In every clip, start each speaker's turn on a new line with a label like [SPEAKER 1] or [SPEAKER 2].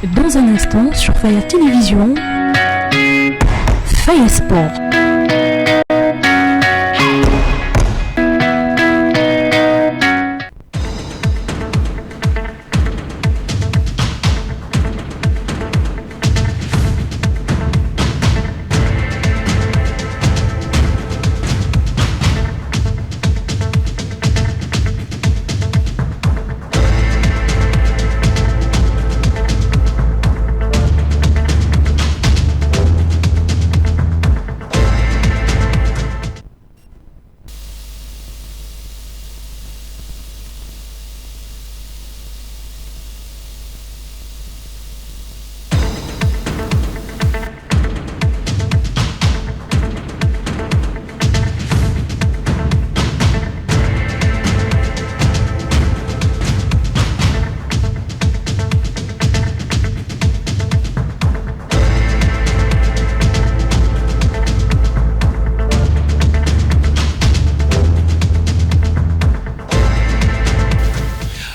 [SPEAKER 1] Dans un instant, sur Faya Télévision, Faya Sport.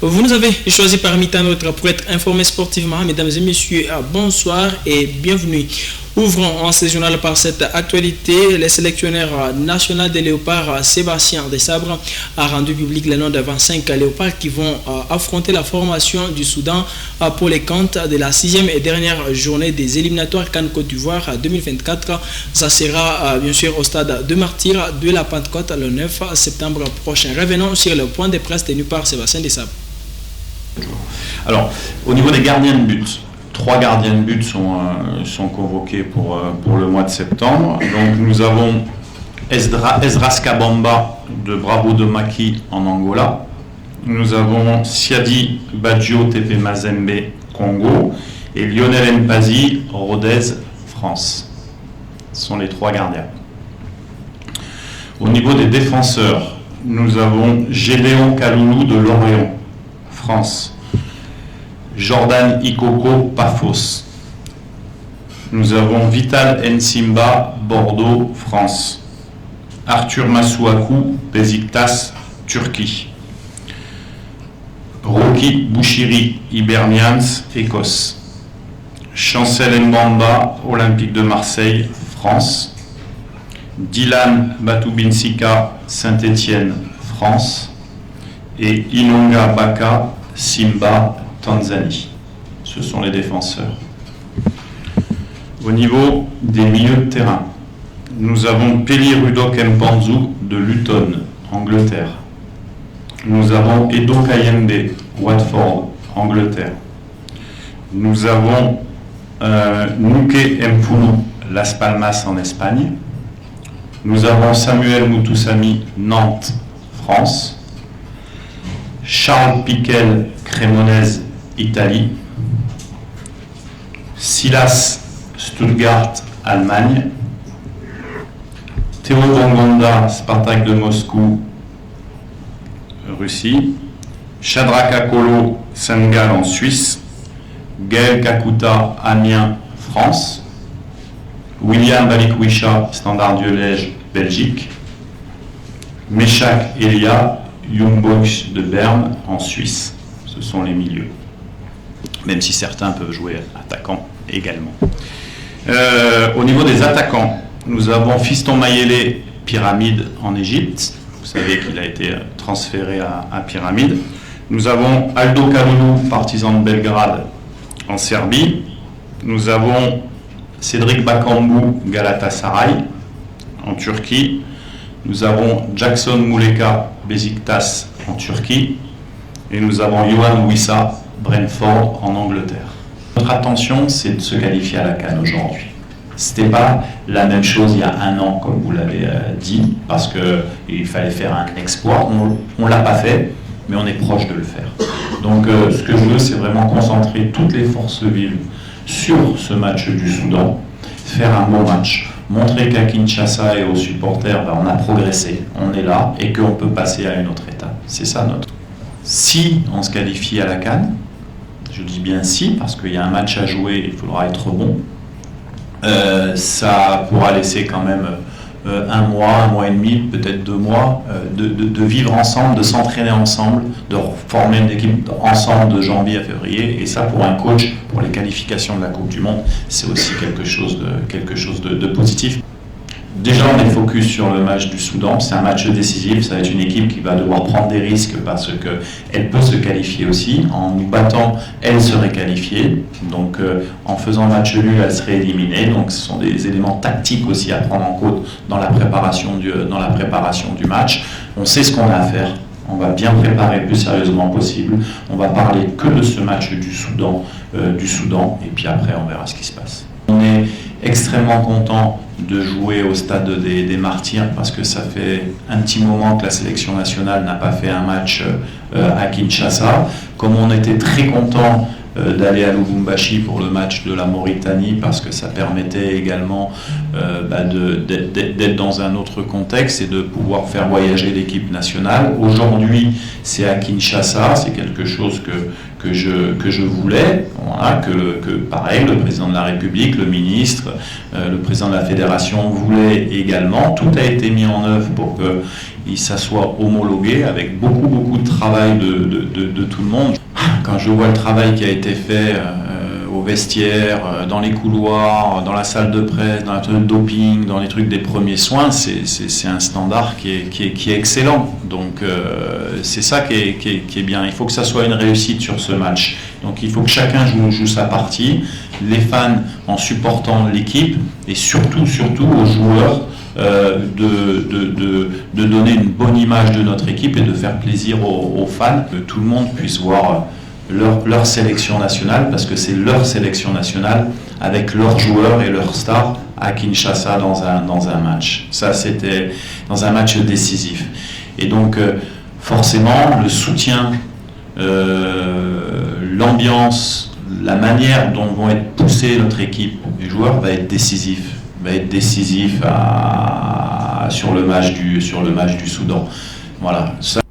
[SPEAKER 2] Vous nous avez choisi parmi tant d'autres pour être informés sportivement. Mesdames et messieurs, bonsoir et bienvenue. Ouvrons en ce journal par cette actualité. Le sélectionneur national des léopards, Sébastien Desabre, a rendu public le nom de 25 léopards qui vont affronter la formation du Soudan pour les comptes de la 6e et dernière journée des éliminatoires CAN Côte d'Ivoire 2024. Ça sera bien sûr au stade de Martyrs de la Pentecôte le 9 septembre prochain. Revenons sur le point de presse tenu par Sébastien Desabre.
[SPEAKER 3] Alors, au niveau des gardiens de but, 3 gardiens de but sont convoqués pour le mois de septembre. Donc, nous avons Esdras Kabamba de Bravo de Maki en Angola. Nous avons Siadi Badjo Tepe Mazembe, Congo. Et Lionel Mpazi, Rodez, France. Ce sont les 3 gardiens. Au niveau des défenseurs, nous avons Gédéon Kaloulou de Lorient, France. Jordan Ikoko, Paphos. Nous avons Vital Nsimba, Bordeaux, France. Arthur Masuaku, Besiktas, Turquie. Rocky Bouchiri, Hibernians, Écosse. Chancel Mbamba, Olympique de Marseille, France. Dylan Batubinsika, Saint-Étienne, France. Et Inonga Baka, Simba, Tanzanie. Ce sont les défenseurs. Au niveau des milieux de terrain, nous avons Peli Rudok Mpanzu de Luton, Angleterre. Nous avons Edo Kayembe, Watford, Angleterre. Nous avons Nuke Mpulu, Las Palmas en Espagne. Nous avons Samuel Moutoussami, Nantes, France. Charles Piquel, Cremonese, Italie. Silas, Stuttgart, Allemagne. Théo Bongonda, Spartak de Moscou, Russie. Shadrach Akolo, Saint-Gall en Suisse. Gaël Kakuta, Amiens, France. William Balikwisha, Standard Liège, Belgique. Meshach Elia, Young Boys de Berne en Suisse. Ce sont les milieux. Même si certains peuvent jouer attaquant également. Au niveau des attaquants, nous avons Fiston Mayele, Pyramide en Égypte. Vous savez qu'il a été transféré à Pyramide. Nous avons Aldo Kaloulou, Partizan de Belgrade en Serbie. Nous avons Cédric Bakambu, Galatasaray en Turquie. Nous avons Jackson Muleka, Besiktas en Turquie. Et nous avons Yohan Wissa, Brentford en Angleterre. Notre attention, c'est de se qualifier à la CAN aujourd'hui. Ce n'était pas la même chose il y a un an, comme vous l'avez dit, parce qu'il fallait faire un exploit. On ne l'a pas fait, mais on est proche de le faire. Donc ce que je veux, c'est vraiment concentrer toutes les forces vives sur ce match du Soudan, faire un bon match, montrer qu'à Kinshasa et aux supporters, on a progressé, on est là, et qu'on peut passer à une autre étape. C'est ça notre... Si on se qualifie à la CAN, je dis bien si, parce qu'il y a un match à jouer, il faudra être bon, ça pourra laisser quand même un mois et demi, peut-être 2 mois, de vivre ensemble, de s'entraîner ensemble, de former une équipe ensemble de janvier à février. Et ça, pour un coach, pour les qualifications de la Coupe du Monde, c'est aussi quelque chose de positif. Déjà, on est focus sur le match du Soudan. C'est un match décisif. Ça va être une équipe qui va devoir prendre des risques parce qu'elle peut se qualifier aussi. En nous battant, elle serait qualifiée. Donc, en faisant match nul, elle serait éliminée. Donc, ce sont des éléments tactiques aussi à prendre en compte dans la préparation du match. On sait ce qu'on a à faire. On va bien préparer le plus sérieusement possible. On va parler que de ce match du Soudan. Et puis après, on verra ce qui se passe. On est extrêmement content de jouer au stade des Martyrs parce que ça fait un petit moment que la sélection nationale n'a pas fait un match à Kinshasa. Comme on était très content d'aller à Lubumbashi pour le match de la Mauritanie parce que ça permettait également d'être dans un autre contexte et de pouvoir faire voyager l'équipe nationale. Aujourd'hui, c'est à Kinshasa, c'est quelque chose que je voulais, voilà, que pareil, le président de la République, le ministre, le président de la fédération voulaient également. Tout a été mis en œuvre pour qu'il soit homologué avec beaucoup de travail de tout le monde. Quand je vois le travail qui a été fait au vestiaire, dans les couloirs, dans la salle de presse, dans la salle de doping, dans les trucs des premiers soins, c'est un standard qui est excellent. Donc c'est ça qui est bien. Il faut que ça soit une réussite sur ce match. Donc il faut que chacun joue sa partie, les fans en supportant l'équipe et surtout aux joueurs de donner une bonne image de notre équipe et de faire plaisir aux fans, que tout le monde puisse voir leur sélection nationale, parce que c'est leur sélection nationale avec leurs joueurs et leurs stars à Kinshasa dans un match. Ça, c'était dans un match décisif. Et donc, forcément, le soutien, l'ambiance, la manière dont vont être poussés notre équipe, les joueurs, va être décisif sur le match du Soudan. Voilà. Ça.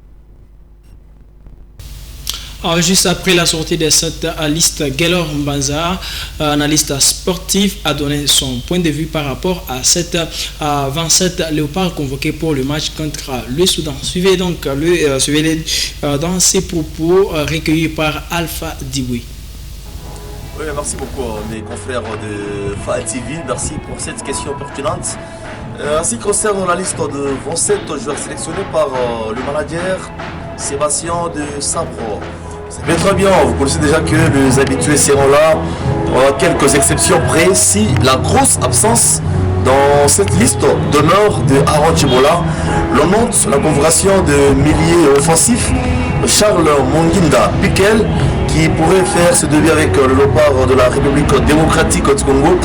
[SPEAKER 2] Alors, juste après la sortie de cette liste, Gaylor Mbanza, analyste sportif, a donné son point de vue par rapport à cette 27 léopards convoqués pour le match contre le Soudan. Suivez dans ses propos recueillis par Alpha Diboui.
[SPEAKER 4] Oui, merci beaucoup mes confrères de FA TV, merci pour cette question pertinente. En ce qui concerne la liste de 27 joueurs sélectionnés par le manager Sébastien de Sabro. C'est très bien, vous connaissez déjà que les habitués seront là, quelques exceptions près, si la grosse absence dans cette liste d'honneur de Aaron Chibola, l'on note la convocation de milieu offensif Charles Monginda Piquel, qui pourrait faire ce début avec le léopard de la République démocratique du Congo,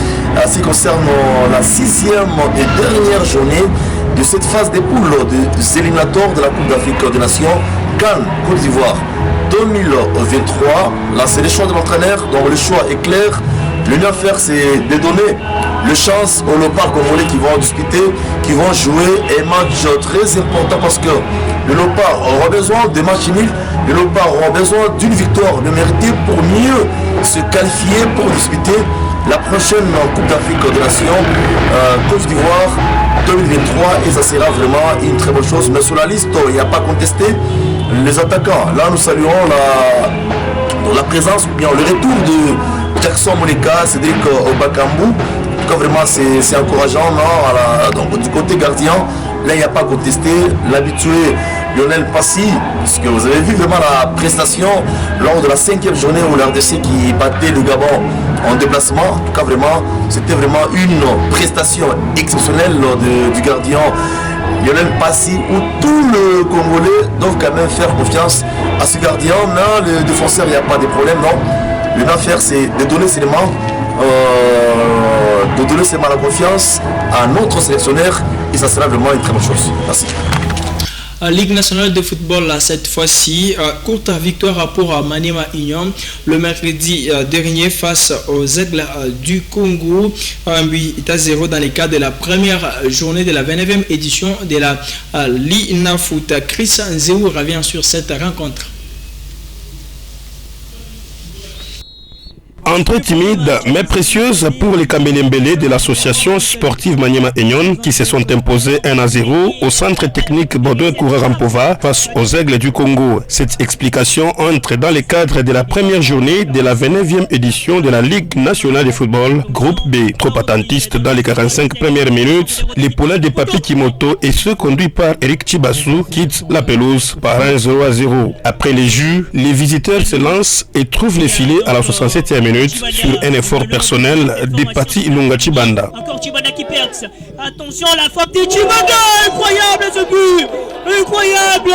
[SPEAKER 4] ainsi concerne la 6e et dernière journée de cette phase des poules des éliminatoires de la Coupe d'Afrique des Nations, Cannes, Côte d'Ivoire 2023. Là, c'est le choix de l'entraîneur, donc le choix est clair. Le mieux à faire, c'est de donner le chance aux léopards congolais qui vont discuter, qui vont jouer un match très important parce que le léopard aura besoin de matchs nuls, le léopard aura besoin d'une victoire de méritée pour mieux se qualifier pour disputer la prochaine Coupe d'Afrique des Nations, Côte d'Ivoire 2023, et ça sera vraiment une très bonne chose. Mais sur la liste, il n'y a pas contesté les attaquants. Là, nous saluons la présence, ou bien le retour de Jackson Moleka, Cédric Obakambu. En tout cas, vraiment, c'est encourageant. Non, donc, du côté gardien, là, il n'y a pas contesté. L'habitué Lionel Passy, puisque vous avez vu vraiment la prestation lors de la 5e journée où l'RDC qui battait le Gabon en déplacement. En tout cas, vraiment, c'était vraiment une prestation exceptionnelle du gardien Lionel Passy, où tout le Congolais doivent quand même faire confiance à ce gardien. Non, le défenseur, il n'y a pas de problème, non. Le mieux à faire, c'est de donner seulement la confiance à notre sélectionneur, et ça sera vraiment une très bonne chose. Merci.
[SPEAKER 2] Ligue nationale de football, cette fois-ci, courte victoire pour Maniema Union le mercredi dernier face aux Aigles du Congo. Un but à 0 dans les cadres de la première journée de la 29e édition de la Lina Foot. Chris Nzeu revient sur cette rencontre.
[SPEAKER 5] entrée timide mais précieuse pour les Kambelembele de l'association sportive Maniema Union qui se sont imposés 1-0 au centre technique Baudouin-Koura-Rampova face aux Aigles du Congo. Cette explication entre dans le cadre de la première journée de la 29e édition de la Ligue nationale de football, groupe B. Trop attentiste dans les 45 premières minutes, les poulains de Papi Kimoto et ceux conduits par Eric Chibassou quittent la pelouse par 1-0. Après les jus, les visiteurs se lancent et trouvent les filets à la 67e minute sur un effort personnel de Pati Ilunga Chibanda.
[SPEAKER 6] Encore Chibanda qui perce. Attention, la frappe de Chibanda. Incroyable ce but. Incroyable.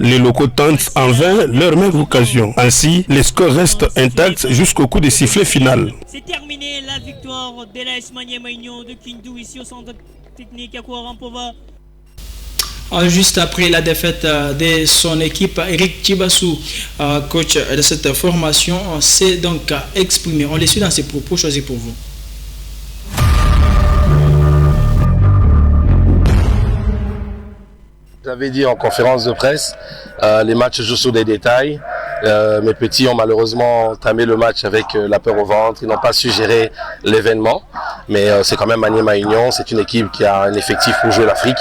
[SPEAKER 5] Les locaux tentent en vain leur même occasion. Ainsi, les scores restent intacts jusqu'au coup de sifflet final.
[SPEAKER 6] C'est terminé la victoire de l'AS Maniema Union de Kindu ici au centre technique à Koura-Rampova.
[SPEAKER 2] Juste après la défaite de son équipe, Eric Chibassou, coach de cette formation, s'est donc exprimé. On les suit dans ses propos choisis pour vous.
[SPEAKER 7] J'avais dit en conférence de presse, les matchs jouent sur des détails. Mes petits ont malheureusement entamé le match avec la peur au ventre. Ils n'ont pas su gérer l'événement. Mais c'est quand même Maniema Union. C'est une équipe qui a un effectif pour jouer l'Afrique.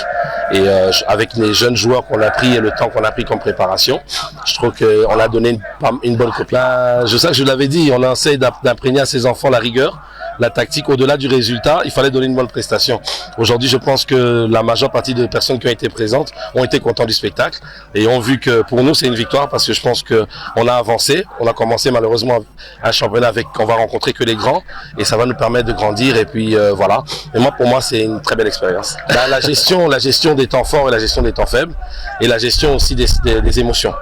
[SPEAKER 7] Et avec les jeunes joueurs qu'on a pris et le temps qu'on a pris comme préparation, je trouve qu'on a donné une bonne copie. Je l'avais dit, on essaie d'imprégner à ses enfants la rigueur. La tactique, au-delà du résultat, il fallait donner une bonne prestation. Aujourd'hui, je pense que la majeure partie des personnes qui ont été présentes ont été contents du spectacle et ont vu que pour nous, c'est une victoire parce que je pense qu'on a avancé. On a commencé malheureusement un championnat on va rencontrer que les grands et ça va nous permettre de grandir et puis voilà. Et pour moi, c'est une très belle expérience. La gestion des temps forts et la gestion des temps faibles et la gestion aussi des émotions.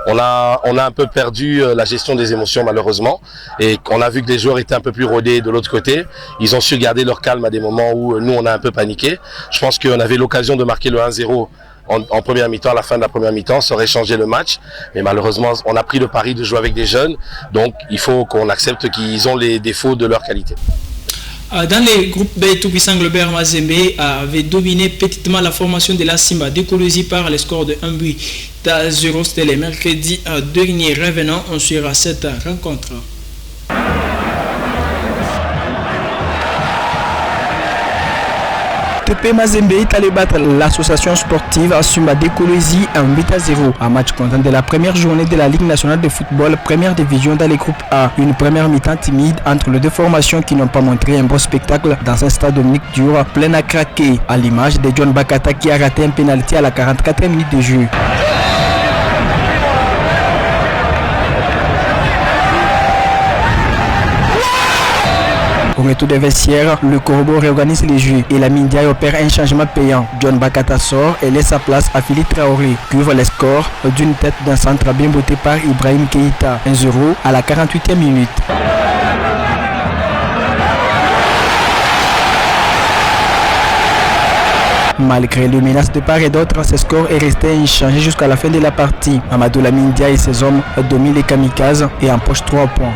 [SPEAKER 7] On a un peu perdu la gestion des émotions malheureusement et on a vu que les joueurs étaient un peu plus rodés de l'autre côté. Ils ont su garder leur calme à des moments où nous on a un peu paniqué. Je pense qu'on avait l'occasion de marquer le 1-0 en première mi-temps, à la fin de la première mi-temps, ça aurait changé le match. Mais malheureusement, on a pris le pari de jouer avec des jeunes. Donc il faut qu'on accepte qu'ils ont les défauts de leur qualité.
[SPEAKER 2] Dans les groupes B, tout-puissant Globert Mazembe avait dominé petitement la formation de la Simba Décolosi par les scores de 1-0. C'était les mercredis dernier revenant sur cette rencontre.
[SPEAKER 8] TP Mazembe est allé battre l'association sportive Simba Décolosi 1-0. Un match content de la première journée de la Ligue nationale de football, première division dans les groupes A. Une première mi-temps timide entre les deux formations qui n'ont pas montré un beau spectacle dans un stade Dominique Dur plein à craquer, à l'image de John Bakata qui a raté un pénalty à la 44e minute de jeu. Au retour des vestiaires, le Corbeau réorganise les jeux et la Mindiaye opère un changement payant. John Bakata sort et laisse sa place à Philippe Traoré, qui ouvre les scores d'une tête d'un centre bien botté par Ibrahim Keïta. 1-0 à la 48e minute. Malgré les menaces de part et d'autre, ce score est resté inchangé jusqu'à la fin de la partie. Amadou Lamindia et ses hommes dominent les kamikazes et empochent 3 points.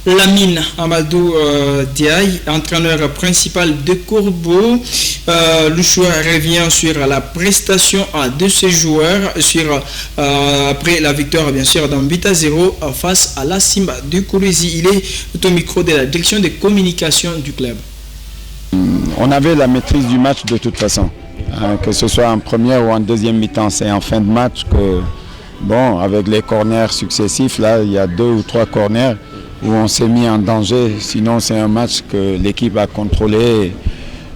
[SPEAKER 2] Lamine Amadou Diaye, entraîneur principal de Corbeau. Le joueur revient sur la prestation de ses joueurs après la victoire bien sûr d'un 8-0 face à la Simba de Décolosi. Il est au micro de la direction de communication du club.
[SPEAKER 9] On avait la maîtrise du match de toute façon, que ce soit en première ou en deuxième mi-temps. C'est en fin de match que, bon, avec les corners successifs, là il y a 2 ou 3 corners où on s'est mis en danger. Sinon c'est un match que l'équipe a contrôlé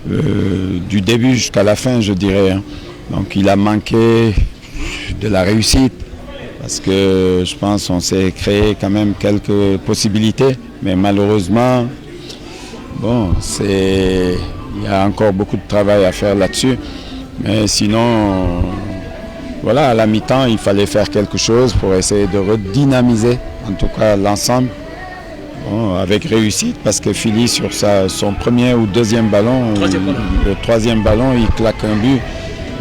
[SPEAKER 9] du début jusqu'à la fin, je dirais. Donc il a manqué de la réussite parce que je pense qu'on s'est créé quand même quelques possibilités, mais malheureusement, bon, il y a encore beaucoup de travail à faire là-dessus. Mais sinon, voilà, à la mi-temps, il fallait faire quelque chose pour essayer de redynamiser, en tout cas l'ensemble. Bon, avec réussite, parce que Philly sur son premier ou deuxième ballon, le troisième ballon, il claque un but.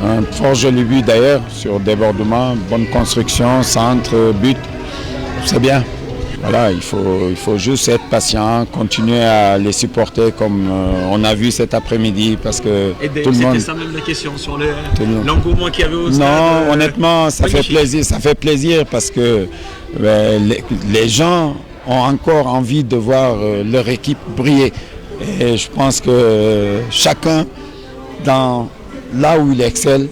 [SPEAKER 9] Un fort joli but d'ailleurs, sur débordement, bonne construction, centre, but. C'est bien. voilà, il faut juste être patient, continuer à les supporter comme on a vu cet après-midi parce que tout le monde...
[SPEAKER 2] C'était ça même la question sur l'engouement qu'il y avait au stade.
[SPEAKER 9] Non, honnêtement, ça fait plaisir parce que les gens ont encore envie de voir leur équipe briller. Et je pense que chacun, là où il excelle,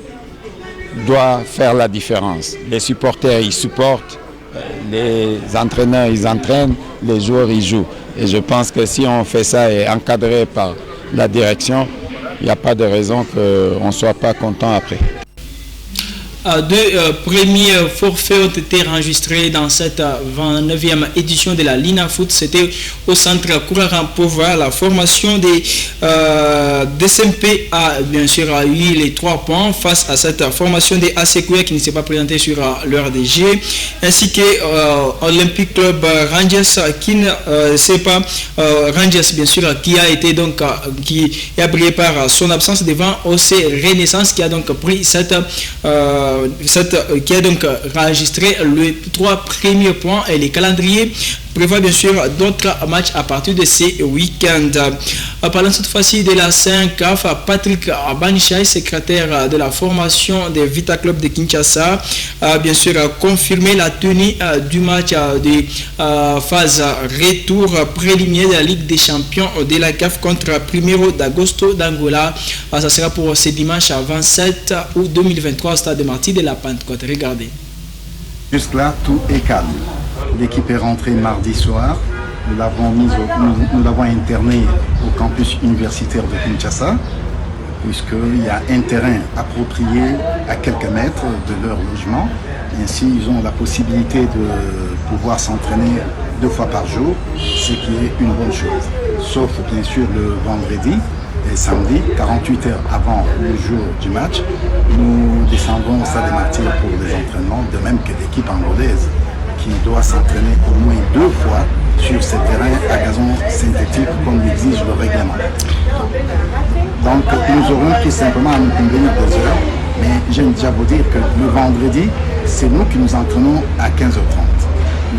[SPEAKER 9] doit faire la différence. Les supporters, ils supportent, les entraîneurs, ils entraînent, les joueurs, ils jouent. Et je pense que si on fait ça et encadré par la direction, il n'y a pas de raison qu'on ne soit pas content après.
[SPEAKER 2] Deux premiers forfaits ont été enregistrés dans cette 29e édition de la Lina Foot. C'était au centre Kouraran-Pova. La formation des DSMP a bien sûr eu les 3 points face à cette formation des ACQA qui ne s'est pas présentée sur leur DG, ainsi que Olympic Club Rangers qui ne s'est pas Rangers bien sûr qui a été donc qui a brillé par son absence devant OC Renaissance qui a donc pris qui a donc enregistré les 3 premiers points et les calendriers prévoit bien sûr d'autres matchs à partir de ces week-ends. Parlant cette fois-ci de la CNCAF, Patrick Banichai, secrétaire de la formation des Vita Club de Kinshasa, a bien sûr confirmé la tenue du match de phase retour préliminaire de la Ligue des Champions de la CAF contre Primeiro d'Agosto d'Angola. Ça sera pour ce dimanche 27 août 2023 au stade de Martyrs de la Pentecôte. Regardez.
[SPEAKER 10] Jusque-là, tout est calme. L'équipe est rentrée mardi soir. Nous l'avons interné au campus universitaire de Kinshasa, puisqu'il y a un terrain approprié à quelques mètres de leur logement. Ainsi, ils ont la possibilité de pouvoir s'entraîner 2 fois par jour, ce qui est une bonne chose. Sauf bien sûr le vendredi et samedi, 48 heures avant le jour du match, nous descendons au stade des Martyrs pour les entraînements, de même que l'équipe angolaise, qui doit s'entraîner au moins 2 fois sur ces terrains à gazon synthétique comme l'exige le règlement. Donc nous aurons tout simplement à nous convenir des heures, mais j'aime déjà vous dire que le vendredi, c'est nous qui nous entraînons à 15h30.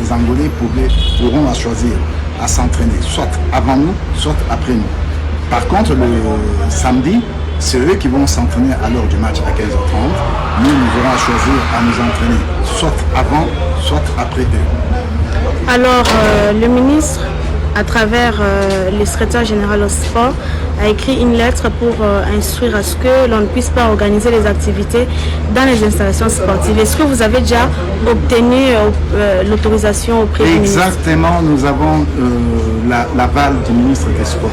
[SPEAKER 10] Les Angolais pourront à choisir à s'entraîner soit avant nous, soit après nous. Par contre, le samedi, c'est eux qui vont s'entraîner à l'heure du match à 15h30. Nous aurons à choisir à nous entraîner soit avant, soit après eux.
[SPEAKER 11] Alors, le ministre, à travers le secrétaire général au sport, a écrit une lettre pour instruire à ce que l'on ne puisse pas organiser les activités dans les installations sportives. Est-ce que vous avez déjà obtenu l'autorisation auprès du ministre?
[SPEAKER 10] Exactement, nous avons l'aval du ministre des Sports.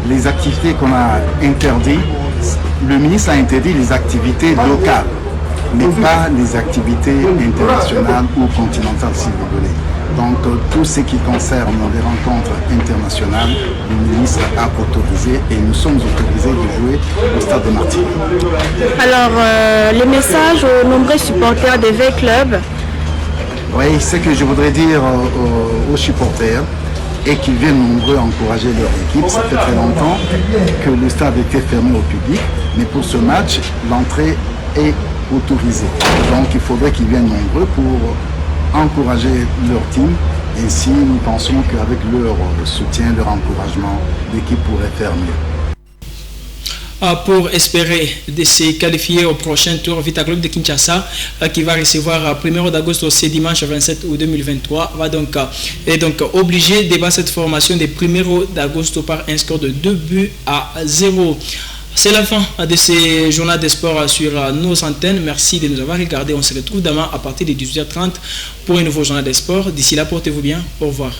[SPEAKER 10] Les activités qu'on a interdites, le ministre a interdit les activités locales, mais pas les activités internationales ou continentales, si vous voulez. Donc, tout ce qui concerne les rencontres internationales, le ministre a autorisé et nous sommes autorisés de jouer au stade de Martyrs.
[SPEAKER 11] Alors, le message aux nombreux supporters des V-Clubs?
[SPEAKER 10] Oui, ce que je voudrais dire aux supporters, et qu'ils viennent nombreux encourager leur équipe. Ça fait très longtemps que le stade était fermé au public, mais pour ce match, l'entrée est autorisée. Donc il faudrait qu'ils viennent nombreux pour encourager leur team. Ainsi, nous pensons qu'avec leur soutien, leur encouragement, l'équipe pourrait faire mieux.
[SPEAKER 2] Pour espérer de se qualifier au prochain tour, Vita Club de Kinshasa qui va recevoir 1er d'Agosto ce dimanche 27 août 2023 va donc obligé de battre cette formation de 1er d'Agosto par un score de 2-0. C'est la fin de ce journal des sports sur nos antennes. Merci de nous avoir regardés. On se retrouve demain à partir de 18h30 pour un nouveau journal des sports. D'ici là, portez-vous bien. Au revoir.